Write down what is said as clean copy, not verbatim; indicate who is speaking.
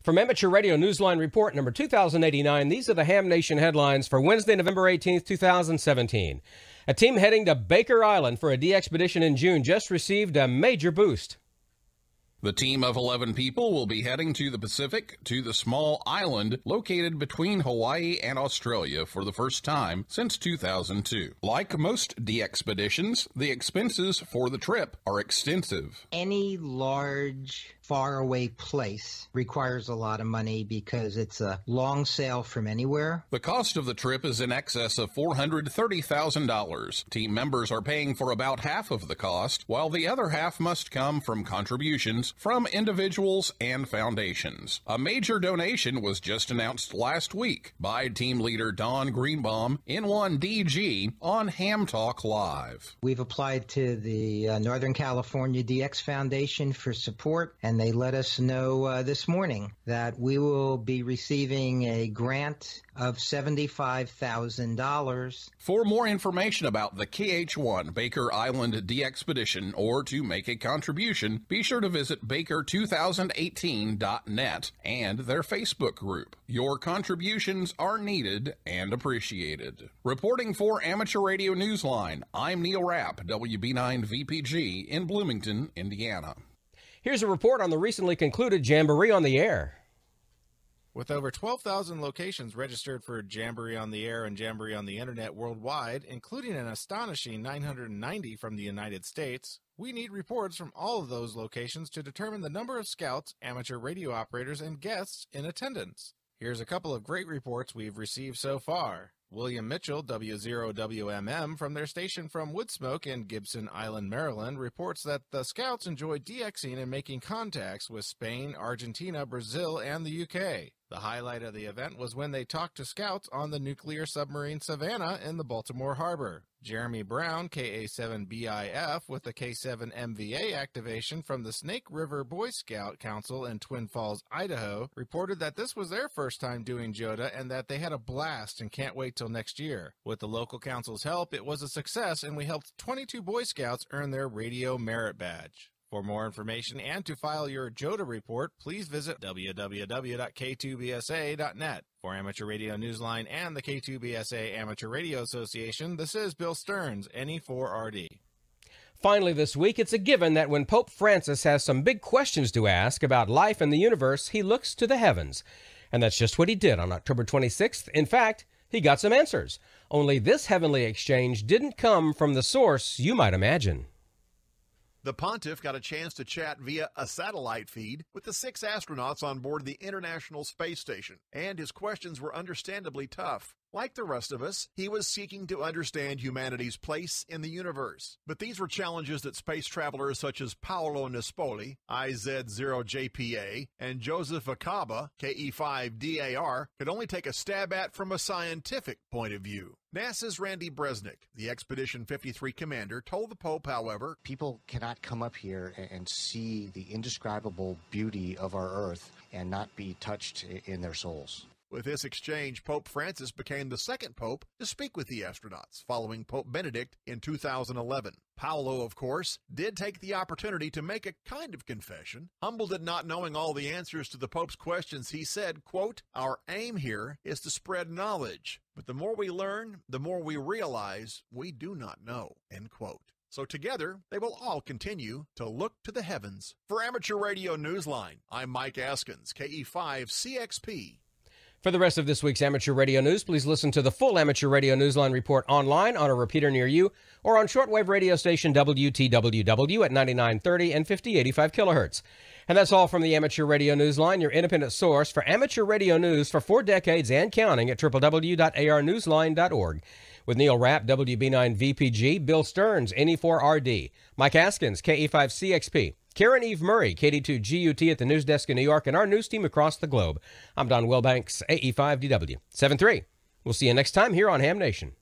Speaker 1: From Amateur Radio Newsline Report number 2089, these are the Ham Nation headlines for Wednesday, November 18th, 2017. A team heading to Baker Island for a DXpedition in June just received a major boost.
Speaker 2: The team of 11 people will be heading to the Pacific, to the small island located between Hawaii and Australia for the first time since 2002. Like most DXpeditions, the expenses for the trip are extensive.
Speaker 3: Any large, faraway place requires a lot of money because it's a long sail from anywhere.
Speaker 2: The cost of the trip is in excess of $430,000. Team members are paying for about half of the cost, while the other half must come from contributions from individuals and foundations. A major donation was just announced last week by team leader Don Greenbaum in N1DG on Ham Talk Live.
Speaker 3: We've applied to the Northern California DX Foundation for support, and they let us know this morning that we will be receiving a grant of $75,000.
Speaker 2: For more information about the KH-1 Baker Island DXpedition or to make a contribution, be sure to visit baker2018.net and their Facebook group. Your contributions are needed and appreciated. Reporting for Amateur Radio Newsline, I'm Neil Rapp, WB9VPG in Bloomington, Indiana.
Speaker 1: Here's a report on the recently concluded Jamboree on the Air.
Speaker 4: With over 12,000 locations registered for Jamboree on the Air and Jamboree on the Internet worldwide, including an astonishing 990 from the United States, we need reports from all of those locations to determine the number of scouts, amateur radio operators, and guests in attendance. Here's a couple of great reports we've received so far. William Mitchell, W0WMM, from their station from Woodsmoke in Gibson Island, Maryland, reports that the Scouts enjoy DXing and making contacts with Spain, Argentina, Brazil, and the UK. The highlight of the event was when they talked to Scouts on the nuclear submarine Savannah in the Baltimore Harbor. Jeremy Brown, KA7BIF, with the K7MVA activation from the Snake River Boy Scout Council in Twin Falls, Idaho, reported that this was their first time doing JOTA and that they had a blast and can't wait till next year. With the local council's help, it was a success, and we helped 22 Boy Scouts earn their Radio Merit Badge. For more information and to file your JOTA report, please visit www.k2bsa.net. For Amateur Radio Newsline and the K2BSA Amateur Radio Association, this is Bill Stearns, NE4RD.
Speaker 1: Finally this week, it's a given that when Pope Francis has some big questions to ask about life and the universe, he looks to the heavens. And that's just what he did on October 26th. In fact, he got some answers. Only this heavenly exchange didn't come from the source you might imagine.
Speaker 5: The pontiff got a chance to chat via a satellite feed with the 6 astronauts on board the International Space Station, and his questions were understandably tough. Like the rest of us, he was seeking to understand humanity's place in the universe. But these were challenges that space travelers such as Paolo Nespoli, IZ0JPA, and Joseph Acaba, KE5DAR, could only take a stab at from a scientific point of view. NASA's Randy Bresnik, the Expedition 53 commander, told the Pope, however,
Speaker 6: people cannot come up here and see the indescribable beauty of our Earth and not be touched in their souls.
Speaker 5: With this exchange, Pope Francis became the second pope to speak with the astronauts, following Pope Benedict in 2011. Paolo, of course, did take the opportunity to make a kind of confession. Humbled at not knowing all the answers to the Pope's questions, he said, quote, "Our aim here is to spread knowledge, but the more we learn, the more we realize we do not know," end quote. So together, they will all continue to look to the heavens. For Amateur Radio Newsline, I'm Mike Askins, KE5CXP.
Speaker 1: For the rest of this week's Amateur Radio News, please listen to the full Amateur Radio Newsline report online on a repeater near you or on shortwave radio station WTWW at 9930 and 5085 kilohertz. And that's all from the Amateur Radio Newsline, your independent source for amateur radio news for 4 decades and counting at www.arnewsline.org. With Neil Rapp, WB9VPG, Bill Stearns, NE4RD, Mike Askins, KE5CXP, Karen Eve Murray, KD2GUT at the news desk in New York, and our news team across the globe. I'm Don Wilbanks, AE5DW. 7-3. We'll see you next time here on Ham Nation.